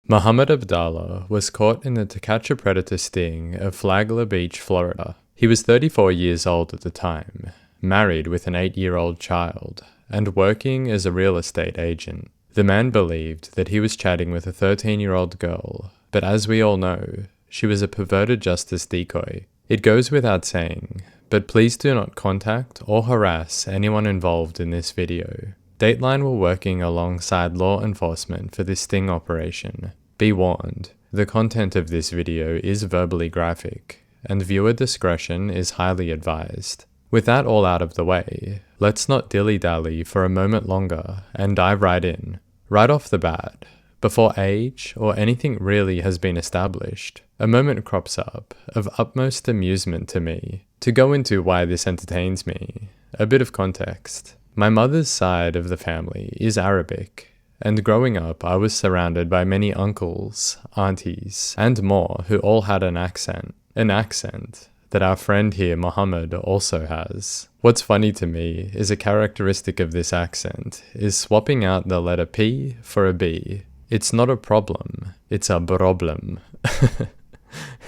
Mohamad Abdalla was caught in the to catch a predator sting of Flagler Beach, Florida. He was 34 years old at the time, married with an 8-year-old child, and working as a real estate agent. The man believed that he was chatting with a 13-year-old girl, but as we all know, she was a perverted justice decoy. It goes without saying, but please do not contact or harass anyone involved in this video. Dateline were working alongside law enforcement for this sting operation. Be warned, the content of this video is verbally graphic, and viewer discretion is highly advised. With that all out of the way, let's not dilly-dally for a moment longer and dive right in. Right off the bat, before age or anything really has been established, a moment crops up of utmost amusement to me. To go into why this entertains me, a bit of context. My mother's side of the family is Arabic, and growing up I was surrounded by many uncles, aunties, and more who all had an accent that our friend here, Mohamad, also has. What's funny to me is a characteristic of this accent is swapping out the letter P for a B. It's not a problem, it's a problem.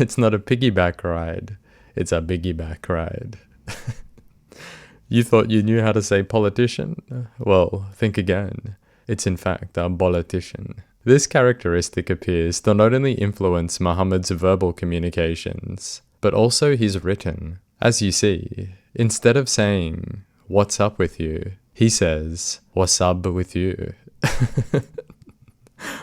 It's not a piggyback ride, it's a biggyback ride. You thought you knew how to say politician? Well, think again. It's in fact a politician. This characteristic appears to not only influence Mohamad's verbal communications, but also his written. As you see, instead of saying, "What's up with you?" he says, "What's up with you?"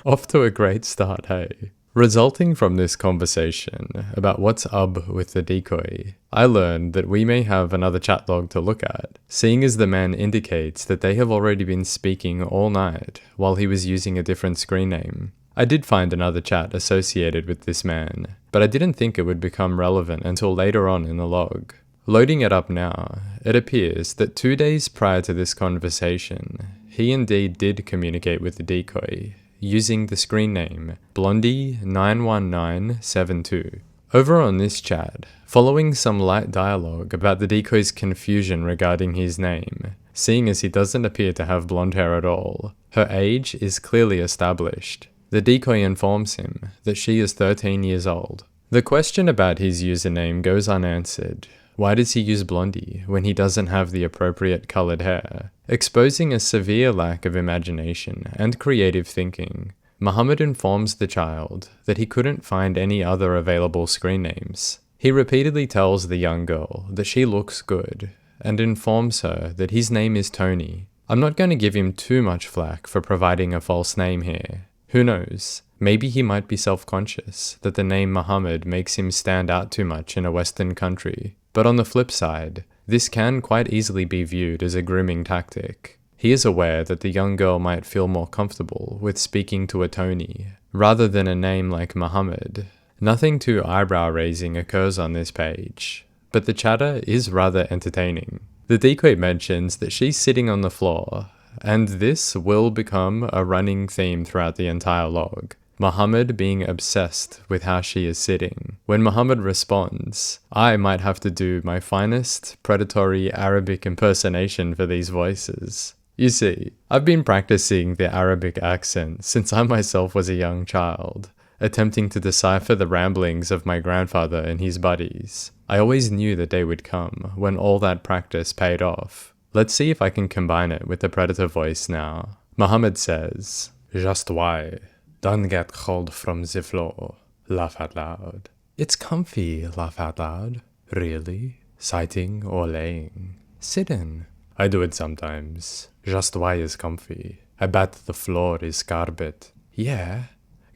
Off to a great start, hey? Resulting from this conversation about what's up with the decoy, I learned that we may have another chat log to look at, seeing as the man indicates that they have already been speaking all night while he was using a different screen name. I did find another chat associated with this man, but I didn't think it would become relevant until later on in the log. Loading it up now, it appears that 2 days prior to this conversation, he indeed did communicate with the decoy, using the screen name Blondie91972. Over on this chat, following some light dialogue about the decoy's confusion regarding his name, seeing as he doesn't appear to have blonde hair at all, her age is clearly established. The decoy informs him that she is 13 years old. The question about his username goes unanswered. Why does he use Blondie when he doesn't have the appropriate colored hair? Exposing a severe lack of imagination and creative thinking, Mohamad informs the child that he couldn't find any other available screen names. He repeatedly tells the young girl that she looks good, and informs her that his name is Tony. I'm not going to give him too much flack for providing a false name here. Who knows? Maybe he might be self-conscious that the name Mohamad makes him stand out too much in a Western country. But on the flip side, this can quite easily be viewed as a grooming tactic. He is aware that the young girl might feel more comfortable with speaking to a Tony, rather than a name like Mohamad. Nothing too eyebrow-raising occurs on this page, but the chatter is rather entertaining. The decoy mentions that she's sitting on the floor, and this will become a running theme throughout the entire log. Mohamad being obsessed with how she is sitting. When Mohamad responds, I might have to do my finest predatory Arabic impersonation for these voices. You see, I've been practicing the Arabic accent since I myself was a young child, attempting to decipher the ramblings of my grandfather and his buddies. I always knew the day would come when all that practice paid off. Let's see if I can combine it with the predator voice now. Mohamad says, "Just why? Don't get cold from the floor. Laugh out loud." It's comfy, laugh out loud. Really? Sitting or laying? Sitting. I do it sometimes. Just why is comfy. I bet the floor is carpet. Yeah.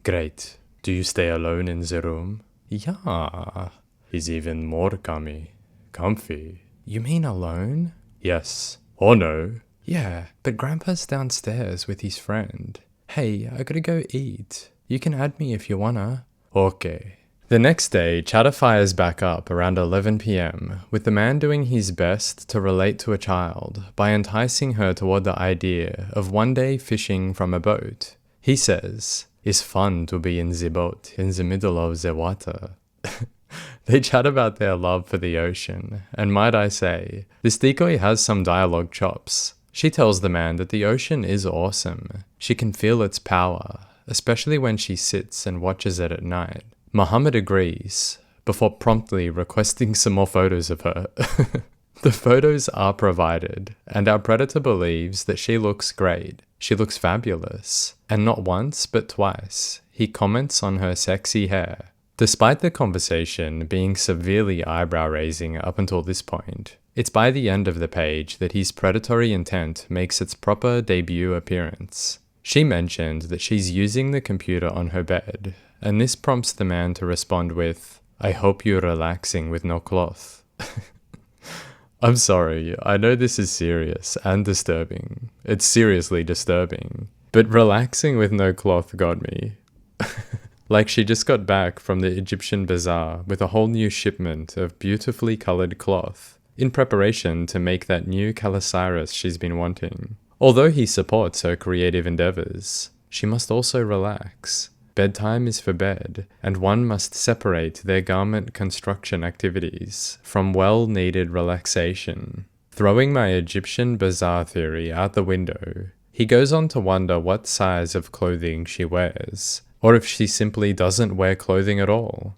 Great. Do you stay alone in the room? Yeah. Is even more comfy. You mean alone? Yes. Or no. Yeah, but Grandpa's downstairs with his friend. Hey, I gotta go eat. You can add me if you wanna. Okay. The next day, chatter fires back up around 11 PM, with the man doing his best to relate to a child by enticing her toward the idea of one day fishing from a boat. He says, "It's fun to be in the boat in the middle of the water." They chat about their love for the ocean, and might I say, this decoy has some dialogue chops. She tells the man that the ocean is awesome. She can feel its power, especially when she sits and watches it at night. Mohamad agrees, before promptly requesting some more photos of her. The photos are provided, and our predator believes that she looks great. She looks fabulous. And not once, but twice, he comments on her sexy hair. Despite the conversation being severely eyebrow-raising up until this point, it's by the end of the page that his predatory intent makes its proper debut appearance. She mentioned that she's using the computer on her bed, and this prompts the man to respond with, "I hope you're relaxing with no cloth." I'm sorry, I know this is serious and disturbing. It's seriously disturbing. But relaxing with no cloth got me. Like she just got back from the Egyptian bazaar with a whole new shipment of beautifully colored cloth, in preparation to make that new calasiris she's been wanting. Although he supports her creative endeavors, she must also relax. Bedtime is for bed, and one must separate their garment construction activities from well-needed relaxation. Throwing my Egyptian bazaar theory out the window, he goes on to wonder what size of clothing she wears, or if she simply doesn't wear clothing at all.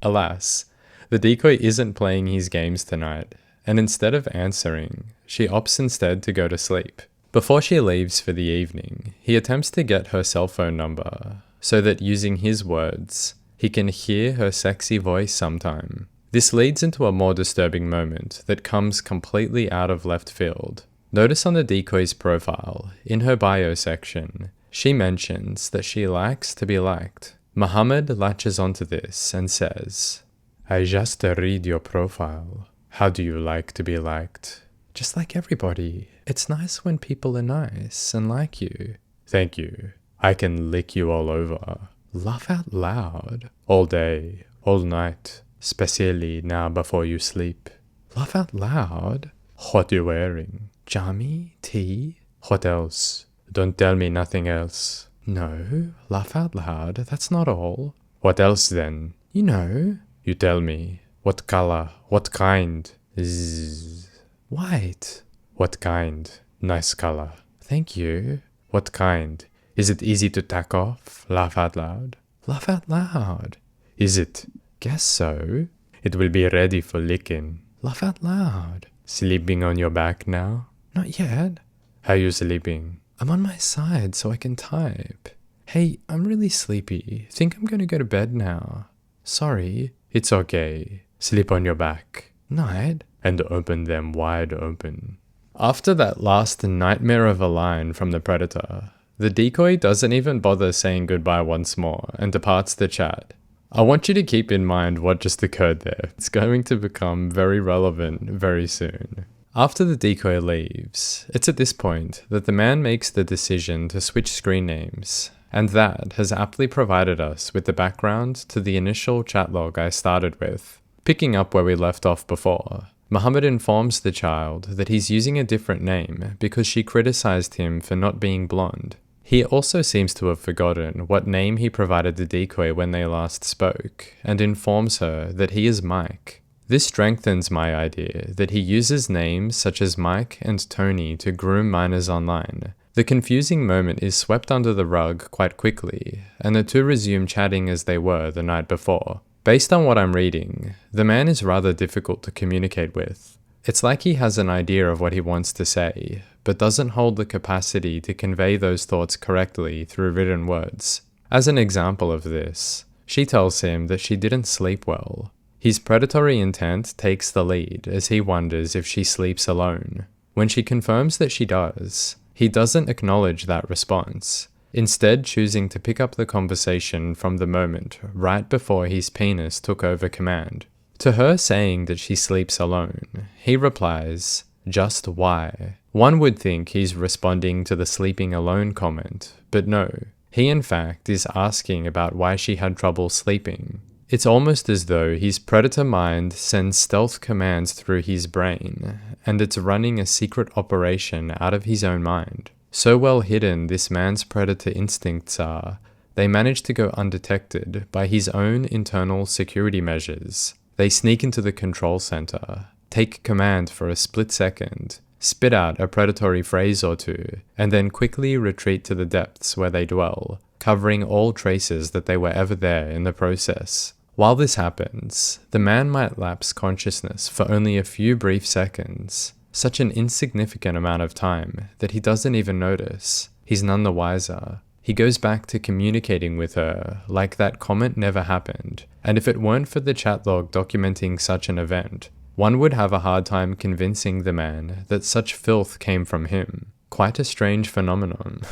Alas, the decoy isn't playing his games tonight, and instead of answering, she opts instead to go to sleep. Before she leaves for the evening, he attempts to get her cell phone number, so that using his words, he can hear her sexy voice sometime. This leads into a more disturbing moment that comes completely out of left field. Notice on the decoy's profile, in her bio section, she mentions that she likes to be liked. Mohamad latches onto this and says, "I just read your profile. How do you like to be liked?" Just like everybody. It's nice when people are nice and like you. Thank you. I can lick you all over. Laugh out loud. All day, all night, especially now before you sleep. Laugh out loud. What you wearing? Jammy? Tea? What else? Don't tell me nothing else. No, laugh out loud. That's not all. What else then? You know. You tell me. What color? What kind? Zzz. White. What kind? Nice color. Thank you. What kind? Is it easy to tack off? Laugh out loud. Laugh out loud. Is it? Guess so. It will be ready for licking. Laugh out loud. Sleeping on your back now? Not yet. How you sleeping? I'm on my side so I can type. Hey, I'm really sleepy. Think I'm gonna go to bed now. Sorry. It's okay. Sleep on your back. Night. And open them wide open. After that last nightmare of a line from the predator, the decoy doesn't even bother saying goodbye once more and departs the chat. I want you to keep in mind what just occurred there. It's going to become very relevant very soon. After the decoy leaves, it's at this point that the man makes the decision to switch screen names, and that has aptly provided us with the background to the initial chat log I started with. Picking up where we left off before, Mohamad informs the child that he's using a different name because she criticized him for not being blonde. He also seems to have forgotten what name he provided the decoy when they last spoke, and informs her that he is Mike. This strengthens my idea that he uses names such as Mike and Tony to groom minors online. The confusing moment is swept under the rug quite quickly, and the two resume chatting as they were the night before. Based on what I'm reading, the man is rather difficult to communicate with. It's like he has an idea of what he wants to say, but doesn't hold the capacity to convey those thoughts correctly through written words. As an example of this, she tells him that she didn't sleep well. His predatory intent takes the lead as he wonders if she sleeps alone. When she confirms that she does, he doesn't acknowledge that response, instead choosing to pick up the conversation from the moment right before his penis took over command. To her saying that she sleeps alone, he replies, "Just why?" One would think he's responding to the sleeping alone comment, but no. He in fact is asking about why she had trouble sleeping. It's almost as though his predator mind sends stealth commands through his brain, and it's running a secret operation out of his own mind. So well hidden this man's predator instincts are, they manage to go undetected by his own internal security measures. They sneak into the control center, take command for a split second, spit out a predatory phrase or two, and then quickly retreat to the depths where they dwell, covering all traces that they were ever there in the process. While this happens, the man might lapse consciousness for only a few brief seconds, such an insignificant amount of time that he doesn't even notice. He's none the wiser. He goes back to communicating with her like that comment never happened, and if it weren't for the chat log documenting such an event, one would have a hard time convincing the man that such filth came from him. Quite a strange phenomenon.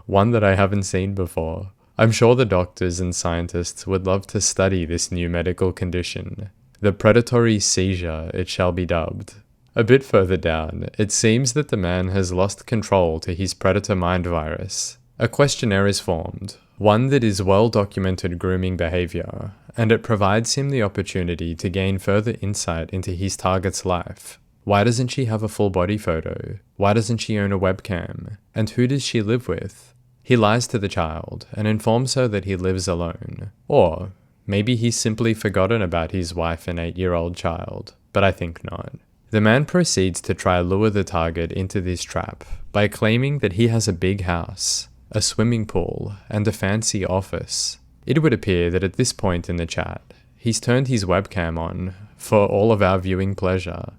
One that I haven't seen before. I'm sure the doctors and scientists would love to study this new medical condition. The predatory seizure, it shall be dubbed. A bit further down, it seems that the man has lost control to his predator mind virus. A questionnaire is formed, one that is well-documented grooming behavior, and it provides him the opportunity to gain further insight into his target's life. Why doesn't she have a full body photo? Why doesn't she own a webcam? And who does she live with? He lies to the child and informs her that he lives alone. Or maybe he's simply forgotten about his wife and 8-year-old child, but I think not. The man proceeds to try lure the target into this trap by claiming that he has a big house, a swimming pool, and a fancy office. It would appear that at this point in the chat, he's turned his webcam on for all of our viewing pleasure.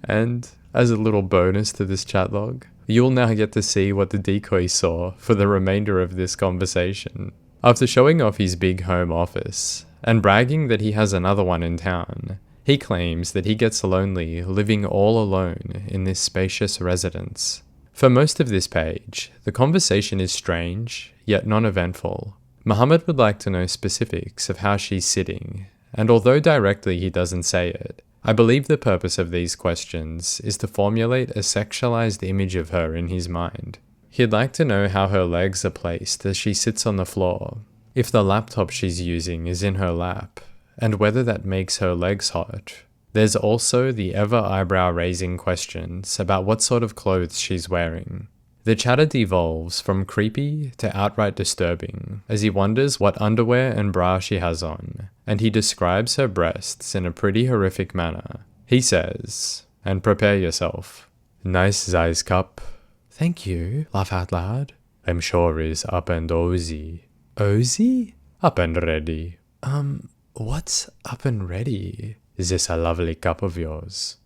And as a little bonus to this chat log, you'll now get to see what the decoy saw for the remainder of this conversation. After showing off his big home office, and bragging that he has another one in town, he claims that he gets lonely living all alone in this spacious residence. For most of this page, the conversation is strange, yet non-eventful. Mohamad would like to know specifics of how she's sitting, and although directly he doesn't say it, I believe the purpose of these questions is to formulate a sexualized image of her in his mind. He'd like to know how her legs are placed as she sits on the floor, if the laptop she's using is in her lap, and whether that makes her legs hot. There's also the ever eyebrow-raising questions about what sort of clothes she's wearing. The chatter devolves from creepy to outright disturbing as he wonders what underwear and bra she has on, and he describes her breasts in a pretty horrific manner. He says, and prepare yourself, "Nice size cup." "Thank you," laugh out loud. "I'm sure is up and ozy." "Ozy?" "Up and ready." What's up and ready?" "Is this a lovely cup of yours?"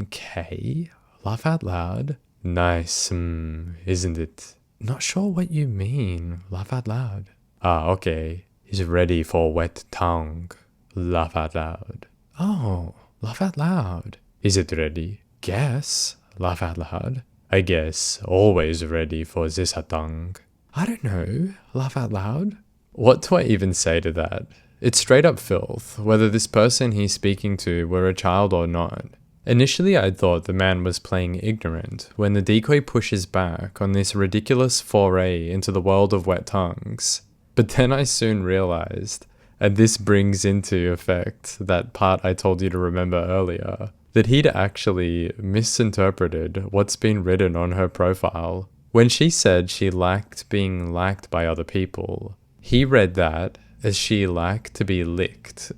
"Kay." Laugh out loud. "Nice, isn't it?" "Not sure what you mean." Laugh out loud. "Ah, okay. Is ready for wet tongue." Laugh out loud. "Oh." Laugh out loud. "Is it ready?" "Guess." Laugh out loud. "I guess always ready for this a tongue." "I don't know." Laugh out loud. What do I even say to that? It's straight up filth, whether this person he's speaking to were a child or not. Initially I'd thought the man was playing ignorant when the decoy pushes back on this ridiculous foray into the world of wet tongues. But then I soon realized, and this brings into effect that part I told you to remember earlier, that he'd actually misinterpreted what's been written on her profile. When she said she liked being liked by other people, he read that as she liked to be licked.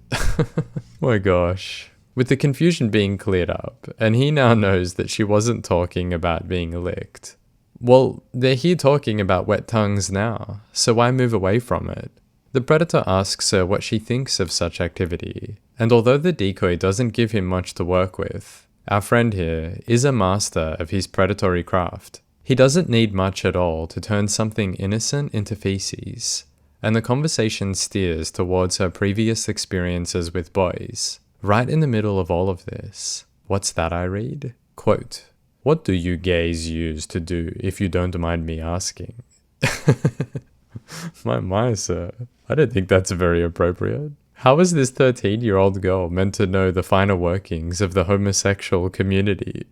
My gosh. With the confusion being cleared up, and he now knows that she wasn't talking about being licked. Well, they're here talking about wet tongues now, so why move away from it? The predator asks her what she thinks of such activity, and although the decoy doesn't give him much to work with, our friend here is a master of his predatory craft. He doesn't need much at all to turn something innocent into feces, and the conversation steers towards her previous experiences with boys. Right in the middle of all of this, what's that I read? Quote, "What do you gays use to do if you don't mind me asking?" My, sir. I don't think that's very appropriate. How is this 13-year-old girl meant to know the finer workings of the homosexual community?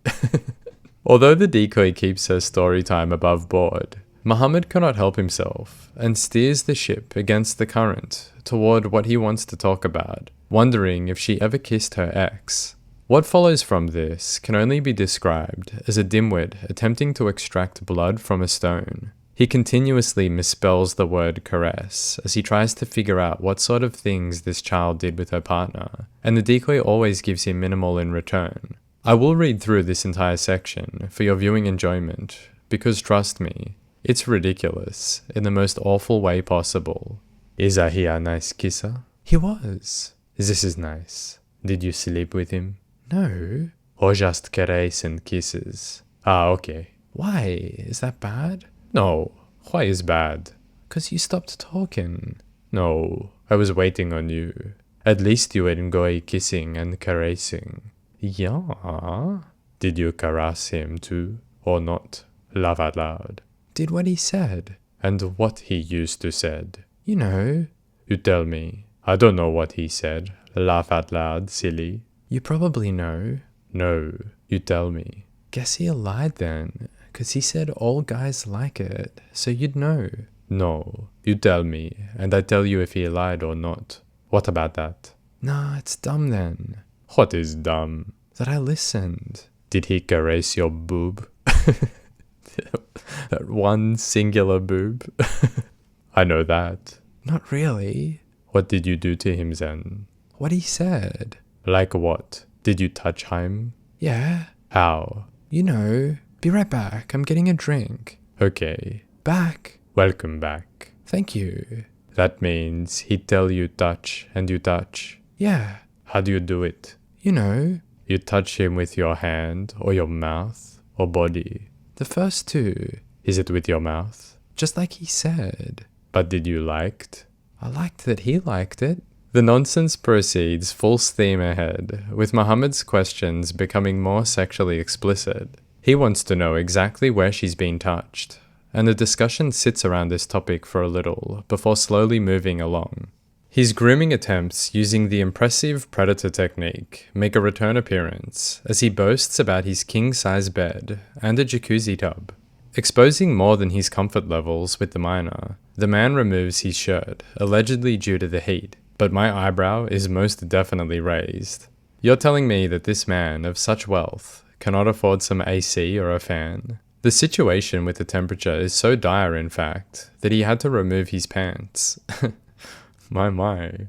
Although the decoy keeps her story time above board, Mohamad cannot help himself and steers the ship against the current toward what he wants to talk about, wondering if she ever kissed her ex. What follows from this can only be described as a dimwit attempting to extract blood from a stone. He continuously misspells the word caress as he tries to figure out what sort of things this child did with her partner, and the decoy always gives him minimal in return. I will read through this entire section for your viewing enjoyment, because trust me, It's ridiculous, in the most awful way possible. Is he a nice kisser? He was. This is nice. Did you sleep with him? No. Or just caress and kisses? Ah, okay. Why? Is that bad? No. Why is bad? 'Cause you stopped talking. No, I was waiting on you. At least you enjoy kissing and caressing. Yeah. Did you caress him too, or not? Laugh out loud. Did what he said. And what he used to said. You know. You tell me. I don't know what he said. Laugh out loud, silly. You probably know. No, you tell me. Guess he lied then, 'cause he said all guys like it, so you'd know. No, you tell me, and I tell you if he lied or not. What about that? Nah, it's dumb then. What is dumb? That I listened. Did he caress your boob? That one singular boob? I know that. Not really. What did you do to him then? What he said. Like what? Did you touch him? Yeah. How? You know. Be right back. I'm getting a drink. Okay. Back. Welcome back. Thank you. That means he'd tell you touch and you touch. Yeah. How do you do it? You know. You touch him with your hand or your mouth or body. The first two. Is it with your mouth? Just like he said. But did you liked? I liked that he liked it. The nonsense proceeds full steam ahead, with Mohamad's questions becoming more sexually explicit. He wants to know exactly where she's been touched, and the discussion sits around this topic for a little, before slowly moving along. His grooming attempts using the impressive predator technique make a return appearance, as he boasts about his king-size bed and a jacuzzi tub. Exposing more than his comfort levels with the minor, the man removes his shirt, allegedly due to the heat. But my eyebrow is most definitely raised. You're telling me that this man of such wealth cannot afford some AC or a fan? The situation with the temperature is so dire, in fact, that he had to remove his pants. My.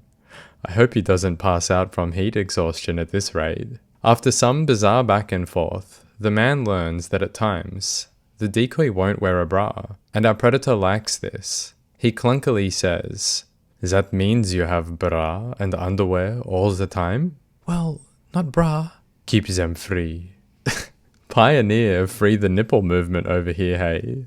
I hope he doesn't pass out from heat exhaustion at this rate. After some bizarre back and forth, the man learns that at times, the decoy won't wear a bra, and our predator likes this. He clunkily says, that means you have bra and underwear all the time? Well, not bra. Keep them free. Pioneer of free the nipple movement over here, hey?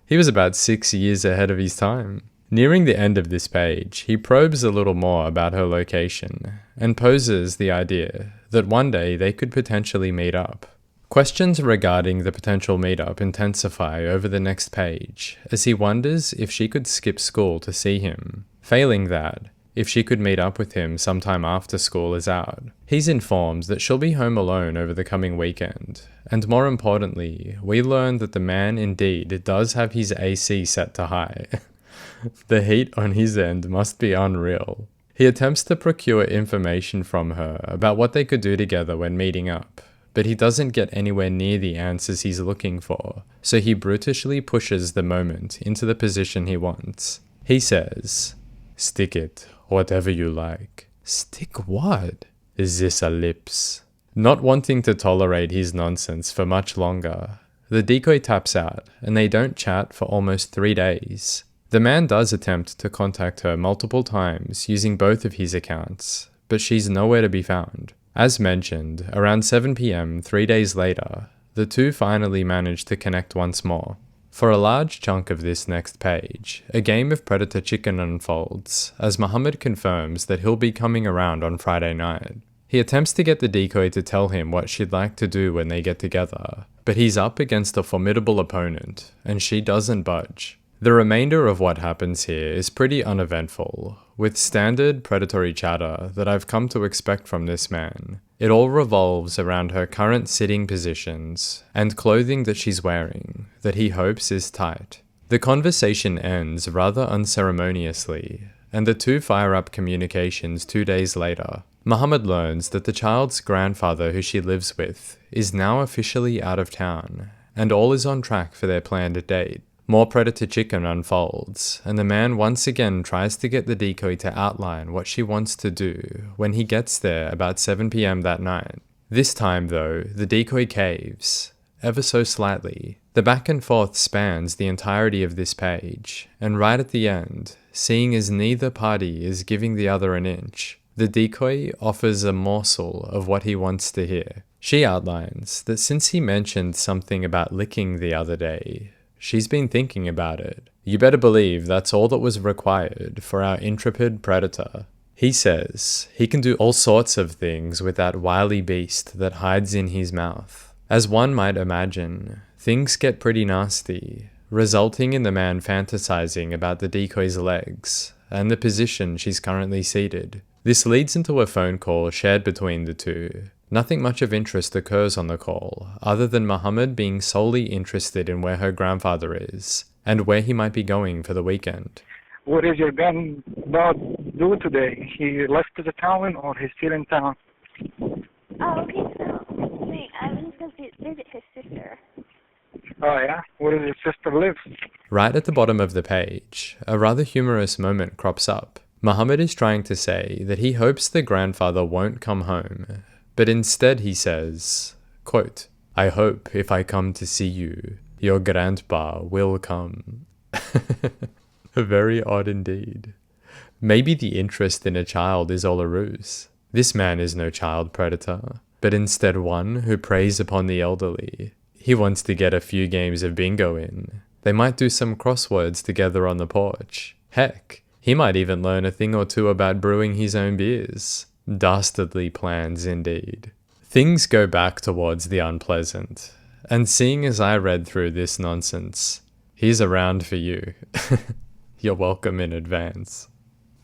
He was about 6 years ahead of his time. Nearing the end of this page, he probes a little more about her location, and poses the idea that one day they could potentially meet up. Questions regarding the potential meetup intensify over the next page, as he wonders if she could skip school to see him. Failing that, if she could meet up with him sometime after school is out. He's informed that she'll be home alone over the coming weekend, and more importantly, we learn that the man indeed does have his AC set to high. The heat on his end must be unreal. He attempts to procure information from her about what they could do together when meeting up, but he doesn't get anywhere near the answers he's looking for, so he brutishly pushes the moment into the position he wants. He says, stick it, whatever you like. Stick what? Is this a lips? Not wanting to tolerate his nonsense for much longer, the decoy taps out, and they don't chat for almost 3 days. The man does attempt to contact her multiple times using both of his accounts, but she's nowhere to be found. As mentioned, around 7 PM 3 days later, the two finally manage to connect once more. For a large chunk of this next page, a game of Predator Chicken unfolds, as Mohamad confirms that he'll be coming around on Friday night. He attempts to get the decoy to tell him what she'd like to do when they get together, but he's up against a formidable opponent, and she doesn't budge. The remainder of what happens here is pretty uneventful, with standard predatory chatter that I've come to expect from this man. It all revolves around her current sitting positions and clothing that she's wearing, that he hopes is tight. The conversation ends rather unceremoniously, and the two fire up communications 2 days later. Mohamad learns that the child's grandfather who she lives with is now officially out of town, and all is on track for their planned date. More Predator Chicken unfolds, and the man once again tries to get the decoy to outline what she wants to do when he gets there about 7 PM that night. This time though, the decoy caves, ever so slightly, The back and forth spans the entirety of this page, and right at the end, seeing as neither party is giving the other an inch, the decoy offers a morsel of what he wants to hear. She outlines that since he mentioned something about licking the other day, she's been thinking about it. You better believe that's all that was required for our intrepid predator. He says he can do all sorts of things with that wily beast that hides in his mouth. As one might imagine, things get pretty nasty, resulting in the man fantasizing about the decoy's legs and the position she's currently seated. This leads into a phone call shared between the two. Nothing much of interest occurs on the call, other than Mohamad being solely interested in where her grandfather is, and where he might be going for the weekend. What is your grandpa do today? He left the town or he's still in town? Oh, okay, so I went to visit his sister. Oh yeah? Where does your sister live? Right at the bottom of the page, a rather humorous moment crops up. Mohamad is trying to say that he hopes the grandfather won't come home, but instead he says, quote, "I hope if I come to see you, your grandpa will come." Very odd indeed. Maybe the interest in a child is all a ruse. This man is no child predator, but instead one who preys upon the elderly. He wants to get a few games of bingo in. They might do some crosswords together on the porch. Heck, he might even learn a thing or two about brewing his own beers. Dastardly plans indeed. Things go back towards the unpleasant, and seeing as I read through this nonsense, he's around for you. You're welcome in advance.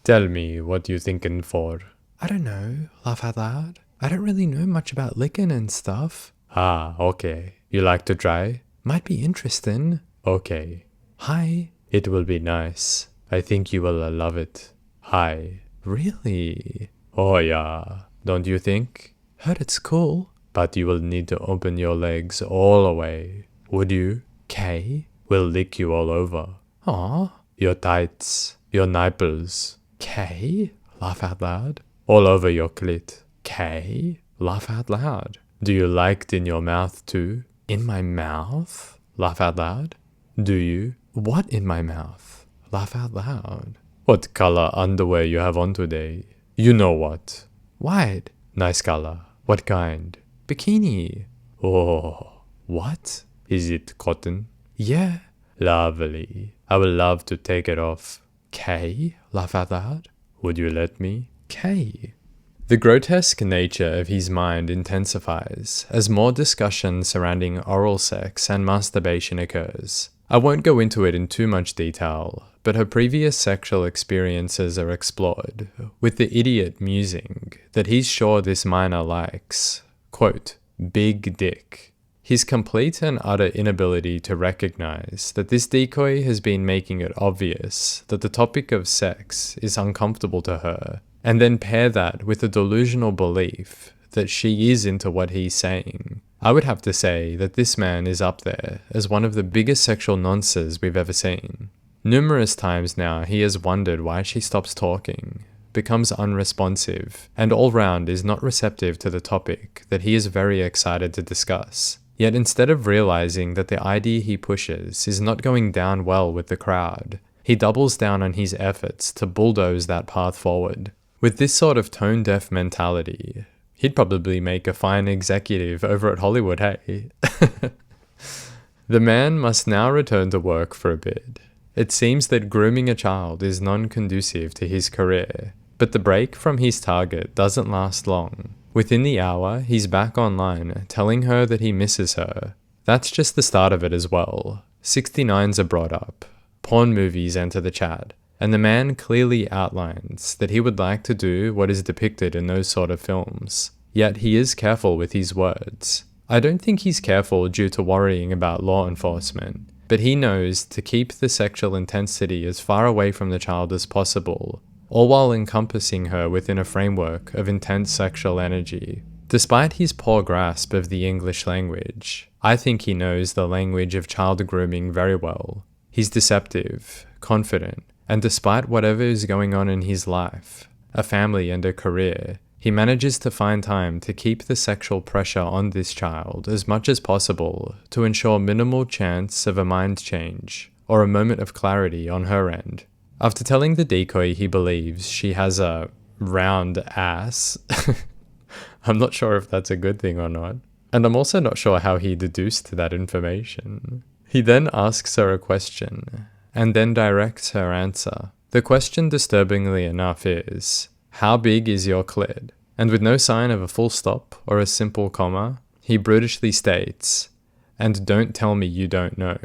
Tell me what you thinking for. I don't know, laugh out loud. I don't really know much about licking and stuff. Ah, okay. You like to try? Might be interesting. Okay. Hi. It will be nice. I think you will love it. Hi. Really? Oh yeah. Don't you think? Heard it's cool. But you will need to open your legs all the way. Would you? Kay? We'll lick you all over. Aw. Your tights. Your nipples. Kay? Laugh out loud. All over your clit. Kay? Laugh out loud. Do you like it in your mouth too? In my mouth? Laugh out loud. Do you? What in my mouth? Laugh out loud. What color underwear you have on today? You know what. White. Nice color. What kind? Bikini. Oh. What? Is it cotton? Yeah. Lovely. I would love to take it off. Kay? Laugh out loud. Would you let me? Kay. The grotesque nature of his mind intensifies as more discussion surrounding oral sex and masturbation occurs. I won't go into it in too much detail, but her previous sexual experiences are explored, with the idiot musing that he's sure this minor likes, quote, big dick. His complete and utter inability to recognize that this decoy has been making it obvious that the topic of sex is uncomfortable to her, and then pair that with a delusional belief that she is into what he's saying. I would have to say that this man is up there as one of the biggest sexual nonces we've ever seen. Numerous times now he has wondered why she stops talking, becomes unresponsive, and all round is not receptive to the topic that he is very excited to discuss. Yet instead of realizing that the idea he pushes is not going down well with the crowd, he doubles down on his efforts to bulldoze that path forward. With this sort of tone-deaf mentality, he'd probably make a fine executive over at Hollywood, hey? The man must now return to work for a bit. It seems that grooming a child is non-conducive to his career, but the break from his target doesn't last long. Within the hour, he's back online, telling her that he misses her. That's just the start of it as well. 69s are brought up. Porn movies enter the chat. And the man clearly outlines that he would like to do what is depicted in those sort of films. Yet he is careful with his words. I don't think he's careful due to worrying about law enforcement, but he knows to keep the sexual intensity as far away from the child as possible, all while encompassing her within a framework of intense sexual energy. Despite his poor grasp of the English language, I think he knows the language of child grooming very well. He's deceptive, confident, and despite whatever is going on in his life, a family and a career, he manages to find time to keep the sexual pressure on this child as much as possible to ensure minimal chance of a mind change or a moment of clarity on her end. After telling the decoy he believes she has a round ass, I'm not sure if that's a good thing or not, and I'm also not sure how he deduced that information. He then asks her a question, and then directs her answer. The question, disturbingly enough, is, "How big is your clit?" And with no sign of a full stop or a simple comma, he brutishly states, "And don't tell me you don't know."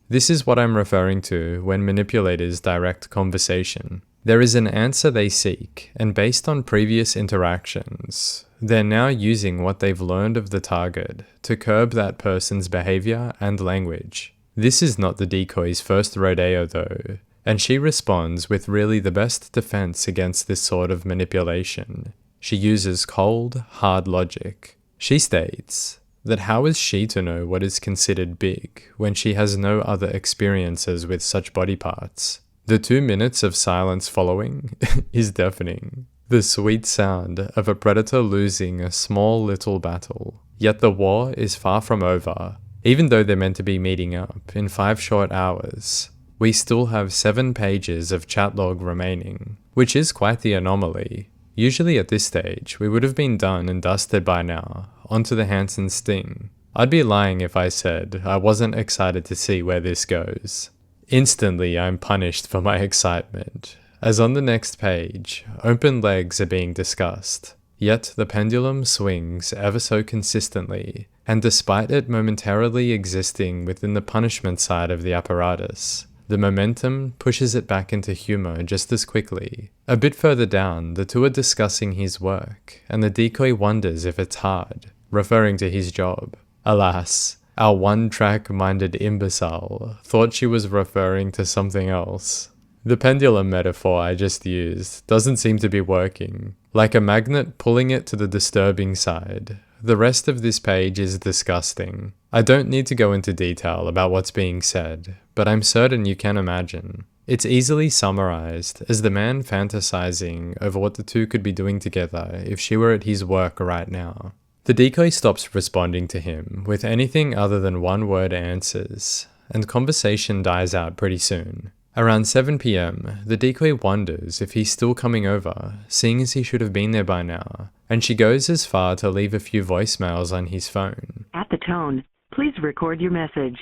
This is what I'm referring to when manipulators direct conversation. There is an answer they seek, and based on previous interactions, they're now using what they've learned of the target to curb that person's behavior and language. This is not the decoy's first rodeo though, and she responds with really the best defense against this sort of manipulation. She uses cold, hard logic. She states that how is she to know what is considered big when she has no other experiences with such body parts? The 2 minutes of silence following is deafening. The sweet sound of a predator losing a small little battle. Yet the war is far from over. Even though they're meant to be meeting up in 5 short hours, we still have 7 pages of chat log remaining, which is quite the anomaly. Usually at this stage, we would have been done and dusted by now, onto the Hansen sting. I'd be lying if I said I wasn't excited to see where this goes. Instantly, I'm punished for my excitement, as on the next page, open legs are being discussed. Yet the pendulum swings ever so consistently, and despite it momentarily existing within the punishment side of the apparatus, the momentum pushes it back into humor just as quickly. A bit further down, the two are discussing his work, and the decoy wonders if it's hard, referring to his job. Alas, our one-track-minded imbecile thought she was referring to something else. The pendulum metaphor I just used doesn't seem to be working. Like a magnet pulling it to the disturbing side. The rest of this page is disgusting. I don't need to go into detail about what's being said, but I'm certain you can imagine. It's easily summarized as the man fantasizing over what the two could be doing together if she were at his work right now. The decoy stops responding to him with anything other than one-word answers, and conversation dies out pretty soon. Around 7 p.m, the decoy wonders if he's still coming over, seeing as he should have been there by now, and she goes as far to leave a few voicemails on his phone. At the tone, please record your message.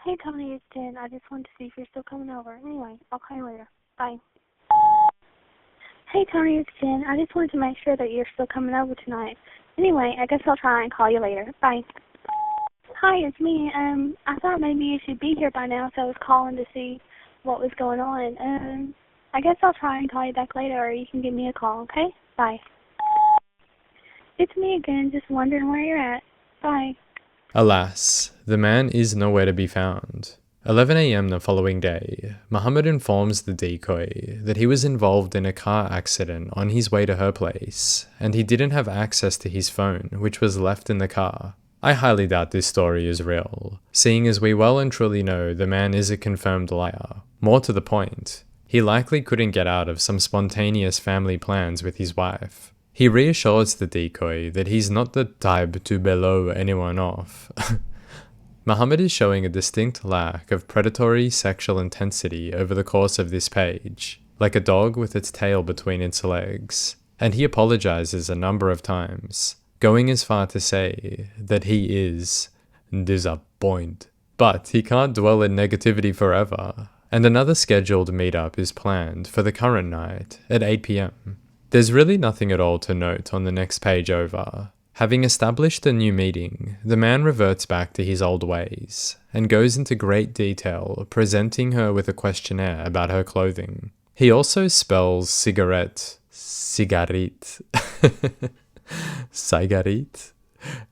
Hey, Tony, it's Jen. I just wanted to see if you're still coming over. Anyway, I'll call you later. Bye. Hey, Tony, it's Jen. I just wanted to make sure that you're still coming over tonight. Anyway, I guess I'll try and call you later. Bye. Hi, it's me. I thought maybe you should be here by now, so I was calling to see what was going on. I guess I'll try and call you back later, or you can give me a call, okay? Bye. It's me again, just wondering where you're at. Bye. Alas, the man is nowhere to be found. 11 a.m. the following day, Mohamad informs the decoy that he was involved in a car accident on his way to her place, and he didn't have access to his phone, which was left in the car. I highly doubt this story is real, seeing as we well and truly know the man is a confirmed liar. More to the point, he likely couldn't get out of some spontaneous family plans with his wife. He reassures the decoy that he's not the type to blow anyone off. Mohamad is showing a distinct lack of predatory sexual intensity over the course of this page, like a dog with its tail between its legs, and he apologizes a number of times, going as far to say that he is disappointed. But he can't dwell in negativity forever, and another scheduled meetup is planned for the current night at 8 p.m. There's really nothing at all to note on the next page over. Having established a new meeting, the man reverts back to his old ways, and goes into great detail presenting her with a questionnaire about her clothing. He also spells cigarette, sigaret, Sigaret,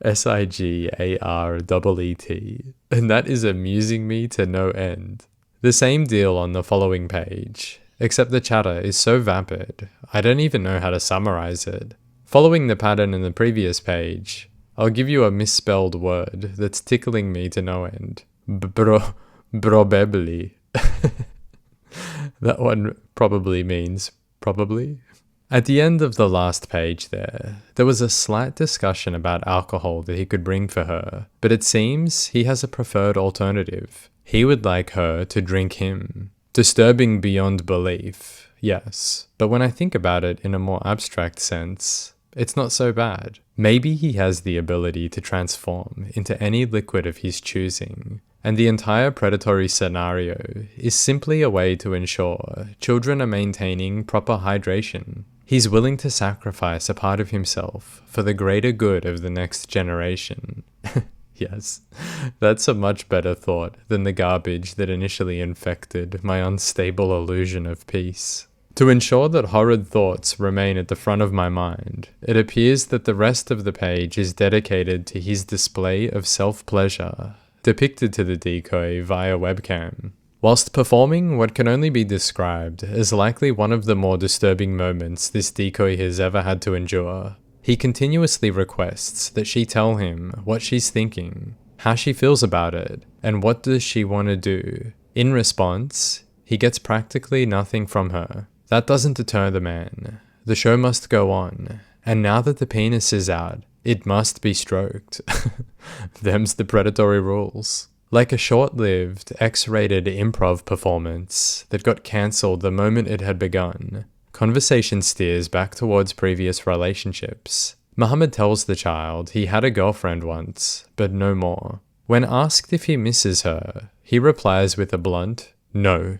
Sigaret, and that is amusing me to no end. The same deal on the following page, except the chatter is so vapid, I don't even know how to summarize it. Following the pattern in the previous page, I'll give you a misspelled word that's tickling me to no end. Probably. That one probably means probably. At the end of the last page there was a slight discussion about alcohol that he could bring for her, but it seems he has a preferred alternative. He would like her to drink him. Disturbing beyond belief, yes, but when I think about it in a more abstract sense, it's not so bad. Maybe he has the ability to transform into any liquid of his choosing, and the entire predatory scenario is simply a way to ensure children are maintaining proper hydration. He's willing to sacrifice a part of himself for the greater good of the next generation. Yes, that's a much better thought than the garbage that initially infected my unstable illusion of peace. To ensure that horrid thoughts remain at the front of my mind, it appears that the rest of the page is dedicated to his display of self-pleasure, depicted to the decoy via webcam. Whilst performing what can only be described as likely one of the more disturbing moments this decoy has ever had to endure, he continuously requests that she tell him what she's thinking, how she feels about it, and what does she want to do. In response, he gets practically nothing from her. That doesn't deter the man. The show must go on, and now that the penis is out, it must be stroked. Them's the predatory rules. Like a short-lived, X-rated improv performance that got cancelled the moment it had begun, conversation steers back towards previous relationships. Mohamad tells the child he had a girlfriend once, but no more. When asked if he misses her, he replies with a blunt, "No."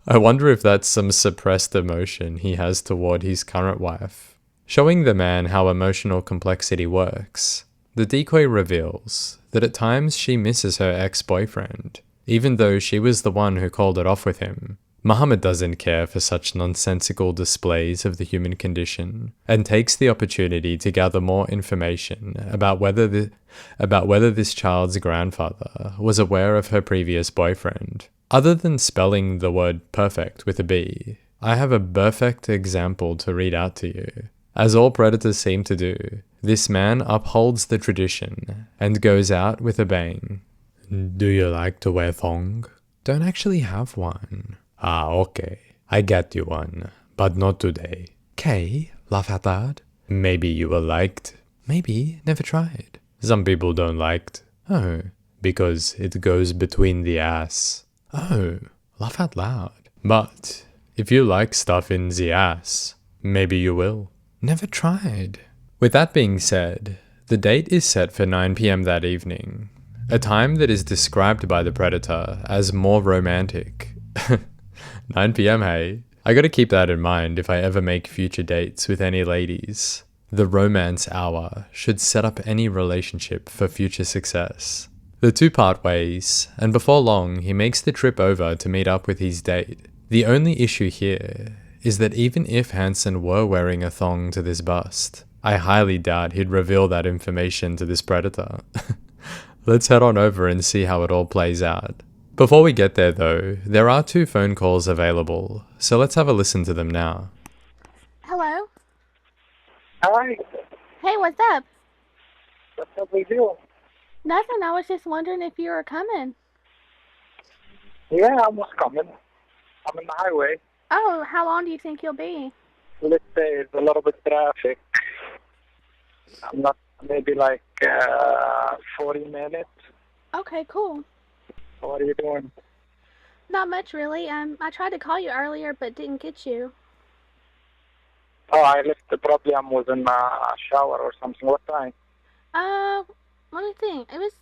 I wonder if that's some suppressed emotion he has toward his current wife. Showing the man how emotional complexity works, the decoy reveals that at times she misses her ex-boyfriend, even though she was the one who called it off with him. Mohamad doesn't care for such nonsensical displays of the human condition, and takes the opportunity to gather more information about whether this child's grandfather was aware of her previous boyfriend. Other than spelling the word perfect with a B, I have a perfect example to read out to you. As all predators seem to do, this man upholds the tradition and goes out with a bang. "Do you like to wear thong?" "Don't actually have one." "Ah, okay. I get you one, but not today." "K, laugh at that." "Maybe you were liked." "Maybe, never tried." "Some people don't liked." "Oh." "Because it goes between the ass." "Oh, laugh out loud." "But if you like stuff in the ass, maybe you will." "Never tried." With that being said, the date is set for 9 p.m. that evening, a time that is described by the predator as more romantic. 9 p.m., hey? I gotta keep that in mind if I ever make future dates with any ladies. The romance hour should set up any relationship for future success. The two part ways, and before long he makes the trip over to meet up with his date. The only issue here is that even if Hansen were wearing a thong to this bust, I highly doubt he'd reveal that information to this predator. Let's head on over and see how it all plays out. Before we get there though, there are 2 phone calls available, so let's have a listen to them now. Hello? Hi, Hey, what's up? what's up with you? Nothing, I was just wondering if you were coming. Yeah, I was coming. I'm in the highway. Oh, how long do you think you'll be? Let's say it's a little bit traffic. I'm not, maybe like 40 minutes. Okay, cool. What are you doing? Not much, really. I tried to call you earlier, but didn't get you. Oh, I left probably I was in a shower or something. What time? Let me think. It was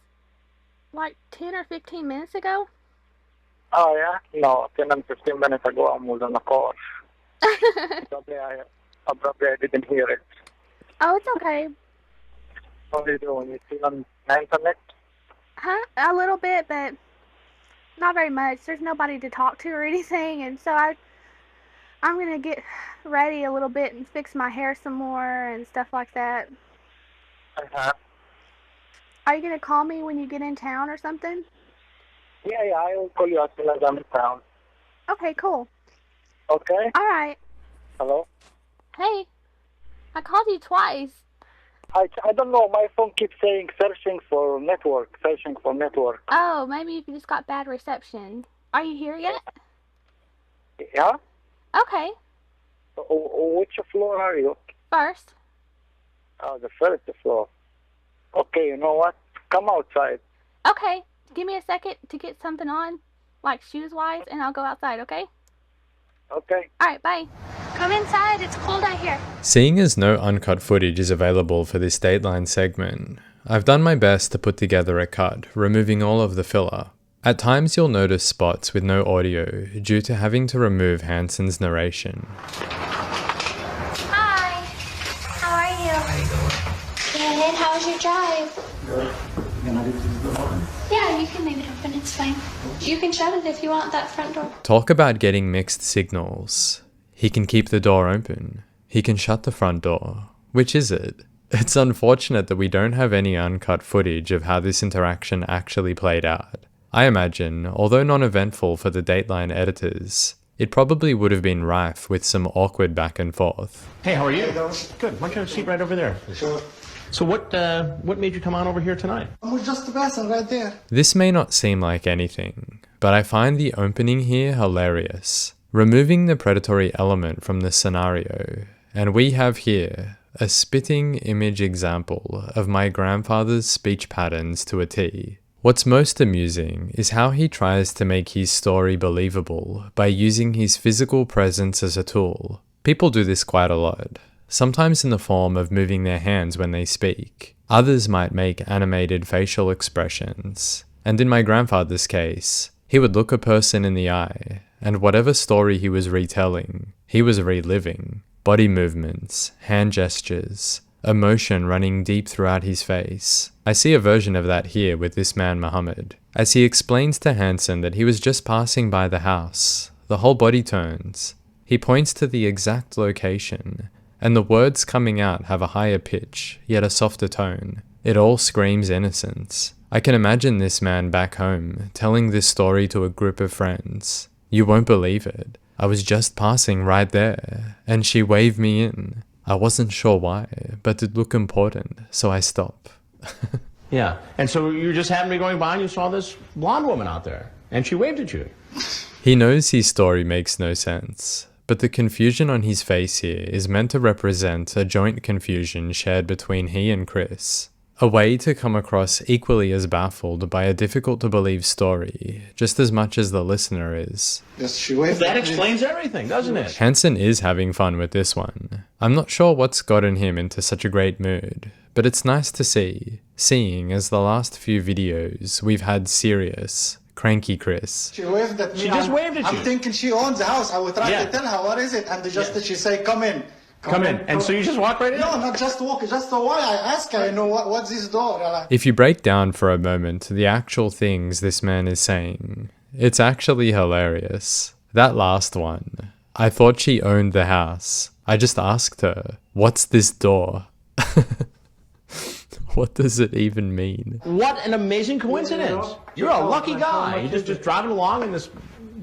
like 10 or 15 minutes ago. Oh, yeah? No, 10 and 15 minutes ago I was in the car. Probably I didn't hear it. Oh, it's okay. What are you doing? You still on the internet? Huh? A little bit, but not very much. There's nobody to talk to or anything, and so I'm gonna get ready a little bit and fix my hair some more and stuff like that. Uh-huh. Are you gonna call me when you get in town or something? Yeah, I will call you as soon as I'm in town. Okay, cool. Okay? All right. Hello? Hey, I called you twice. I don't know. My phone keeps saying searching for network. Oh, maybe you just got bad reception. Are you here yet? Yeah? Okay. Which floor are you? First. Oh, the first floor. Okay, you know what? Come outside. Okay, give me a second to get something on, like shoes-wise, and I'll go outside, okay? Okay. Alright, bye. Come inside, it's cold out here. Seeing as no uncut footage is available for this Dateline segment, I've done my best to put together a cut, removing all of the filler. At times you'll notice spots with no audio due to having to remove Hanson's narration. Hi. How are you? How you doing? Good. How was your drive? Good. Can I leave this door open? Yeah, you can leave it open. It's fine. You can shut it if you want, that front door. Talk about getting mixed signals. He can keep the door open. He can shut the front door. Which is it? It's unfortunate that we don't have any uncut footage of how this interaction actually played out. I imagine, although non-eventful for the Dateline editors, it probably would have been rife with some awkward back and forth. Hey, how are you? Good. Why don't you have a seat right over there? Sure. So what made you come on over here tonight? I'm with just the person right there. This may not seem like anything, but I find the opening here hilarious, removing the predatory element from the scenario, and we have here a spitting image example of my grandfather's speech patterns to a T. What's most amusing is how he tries to make his story believable by using his physical presence as a tool. People do this quite a lot, sometimes in the form of moving their hands when they speak. Others might make animated facial expressions, and in my grandfather's case, he would look a person in the eye, and whatever story he was retelling, he was reliving. Body movements, hand gestures, emotion running deep throughout his face. I see a version of that here with this man Mohamad. As he explains to Hanson that he was just passing by the house, the whole body turns. He points to the exact location, and the words coming out have a higher pitch, yet a softer tone. It all screams innocence. I can imagine this man back home telling this story to a group of friends. You won't believe it. I was just passing right there, and she waved me in. I wasn't sure why, but it looked important, so I stopped. Yeah. And so you just happened to be going by and you saw this blonde woman out there, and she waved at you. He knows his story makes no sense, but the confusion on his face here is meant to represent a joint confusion shared between he and Chris. A way to come across equally as baffled by a difficult-to-believe story, just as much as the listener is. Yes, she waved. That explains everything, doesn't it? Hanson is having fun with this one. I'm not sure what's gotten him into such a great mood, but it's nice to see, seeing as the last few videos we've had serious, cranky Chris. She waved at me. She just waved at you. I'm thinking she owns the house. I would try Yeah. to tell her, what is it? And she say, come in. Come in. And so you just walk right in? No, not just walk. Just so why I ask her, what's this door? Like, If you break down for a moment the actual things this man is saying, it's actually hilarious. That last one, I thought she owned the house. I just asked her, what's this door? What does it even mean? What an amazing coincidence. You're a lucky guy. You're just driving along and this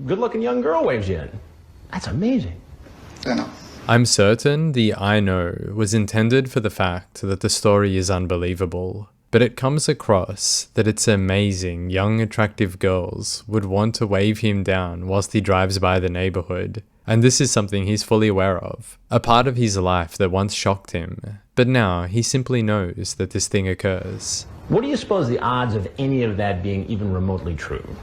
good-looking young girl waves you in. That's amazing. you know. I'm certain the I know was intended for the fact that the story is unbelievable, but it comes across that it's amazing young attractive girls would want to wave him down whilst he drives by the neighborhood, and this is something he's fully aware of, a part of his life that once shocked him, but now he simply knows that this thing occurs. What do you suppose the odds of any of that being even remotely true?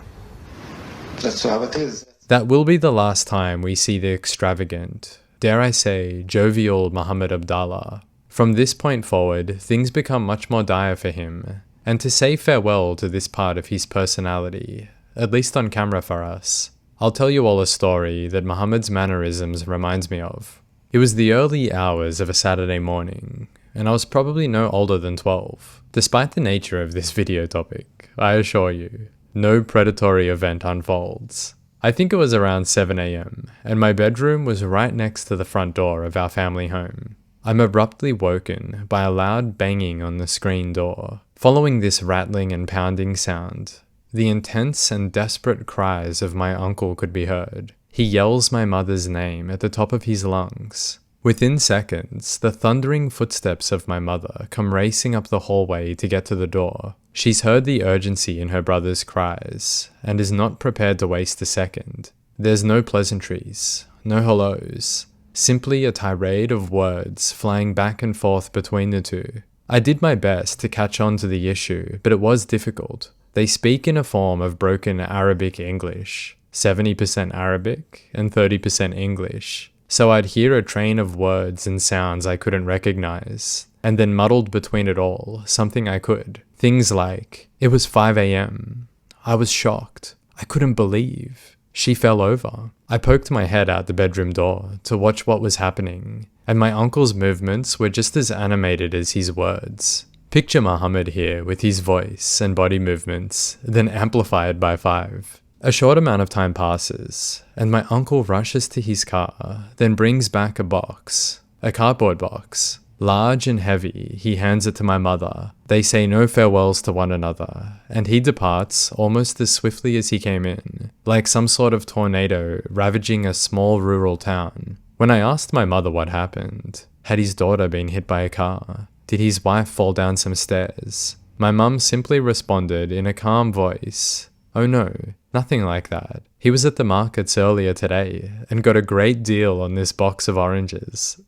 That's how it is. That will be the last time we see the extravagant, dare I say, jovial Mohamad Abdalla. From this point forward, things become much more dire for him, and to say farewell to this part of his personality, at least on camera for us, I'll tell you all a story that Mohamad's mannerisms reminds me of. It was the early hours of a Saturday morning, and I was probably no older than 12. Despite the nature of this video topic, I assure you, no predatory event unfolds. I think it was around 7 AM, and my bedroom was right next to the front door of our family home. I'm abruptly woken by a loud banging on the screen door. Following this rattling and pounding sound, the intense and desperate cries of my uncle could be heard. He yells my mother's name at the top of his lungs. Within seconds, the thundering footsteps of my mother come racing up the hallway to get to the door. She's heard the urgency in her brother's cries, and is not prepared to waste a second. There's no pleasantries, no hellos. simply a tirade of words flying back and forth between the two. I did my best to catch on to the issue, but it was difficult. They speak in a form of broken Arabic English, 70% Arabic and 30% English. So I'd hear a train of words and sounds I couldn't recognize, and then muddled between it all, something I could. Things like, it was 5 a.m. I was shocked. I couldn't believe. She fell over. I poked my head out the bedroom door to watch what was happening, and my uncle's movements were just as animated as his words. Picture Mohamad here with his voice and body movements, then amplified by 5. A short amount of time passes, and my uncle rushes to his car, then brings back a box, a cardboard box. Large and heavy, he hands it to my mother. They say no farewells to one another, and he departs almost as swiftly as he came in, like some sort of tornado ravaging a small rural town. When I asked my mother what happened, had his daughter been hit by a car? Did his wife fall down some stairs? My mum simply responded in a calm voice, "Oh no, nothing like that. He was at the markets earlier today and got a great deal on this box of oranges."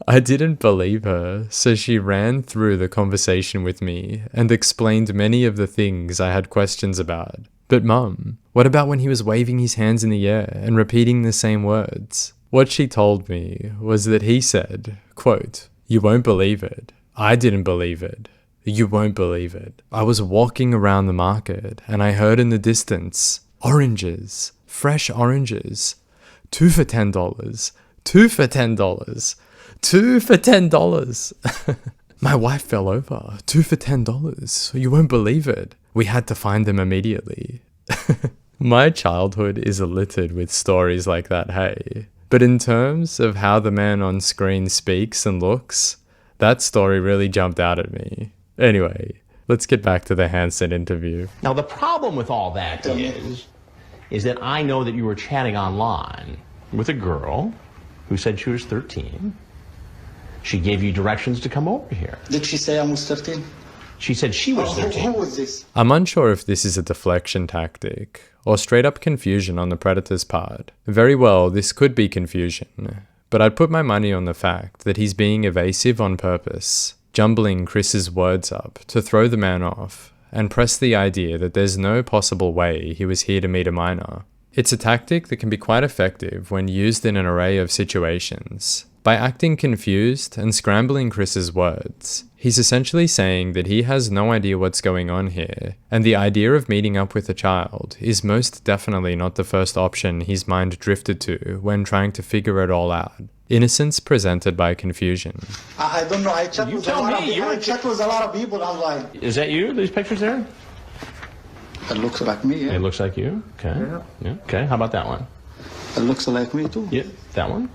I didn't believe her, so she ran through the conversation with me and explained many of the things I had questions about. But Mum, what about when he was waving his hands in the air and repeating the same words? What she told me was that he said, quote, "You won't believe it. I didn't believe it. You won't believe it. I was walking around the market and I heard in the distance, oranges, fresh oranges, 2 for $10, 2 for $10. 2 for $10. My wife fell over. 2 for $10. You won't believe it. We had to find them immediately." My childhood is littered with stories like that, hey. But in terms of how the man on screen speaks and looks, that story really jumped out at me. Anyway, let's get back to the handset interview. Now, the problem with all that is that I know that you were chatting online with a girl who said she was 13. She gave you directions to come over here. Did she say I was 13? She said she was 13. Who was this? I'm unsure if this is a deflection tactic or straight up confusion on the predator's part. Very well, this could be confusion, but I'd put my money on the fact that he's being evasive on purpose, jumbling Chris's words up to throw the man off and press the idea that there's no possible way he was here to meet a minor. It's a tactic that can be quite effective when used in an array of situations. By acting confused and scrambling Chris's words, he's essentially saying that he has no idea what's going on here, and the idea of meeting up with a child is most definitely not the first option his mind drifted to when trying to figure it all out. Innocence presented by confusion. I don't know. I checked with a lot of people online. Is that you, these pictures there? It looks like me, yeah. It looks like you? Okay. Yeah. Okay, how about that one? It looks like me too. Yeah, that one?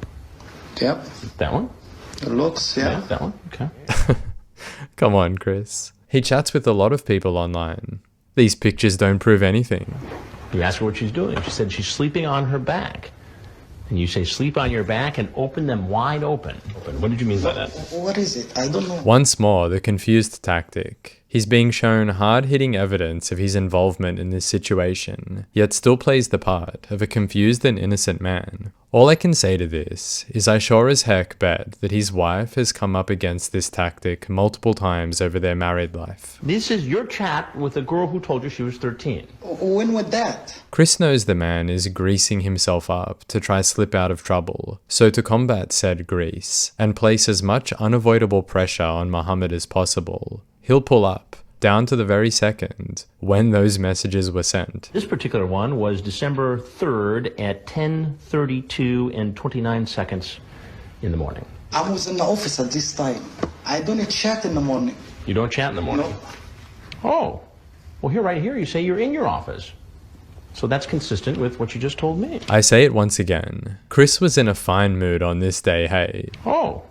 Yep. That one? It looks, yeah. That one? Okay. Come on, Chris. He chats with a lot of people online. These pictures don't prove anything. You ask her what she's doing. She said she's sleeping on her back. And you say sleep on your back and open them wide open. What did you mean by that? What is it? I don't know. Once more, the confused tactic. He's being shown hard-hitting evidence of his involvement in this situation, yet still plays the part of a confused and innocent man. All I can say to this is I sure as heck bet that his wife has come up against this tactic multiple times over their married life. This is your chat with a girl who told you she was 13. When was that? Chris knows the man is greasing himself up to try slip out of trouble, so to combat said grease and place as much unavoidable pressure on Mohamad as possible, he'll pull up, down to the very second, when those messages were sent. This particular one was December 3rd at 10:32 and 29 seconds in the morning. I was in the office at this time. I don't chat in the morning. You don't chat in the morning? No. Oh, well here, right here, you say you're in your office. So that's consistent with what you just told me. I say it once again. Chris was in a fine mood on this day, hey. Oh,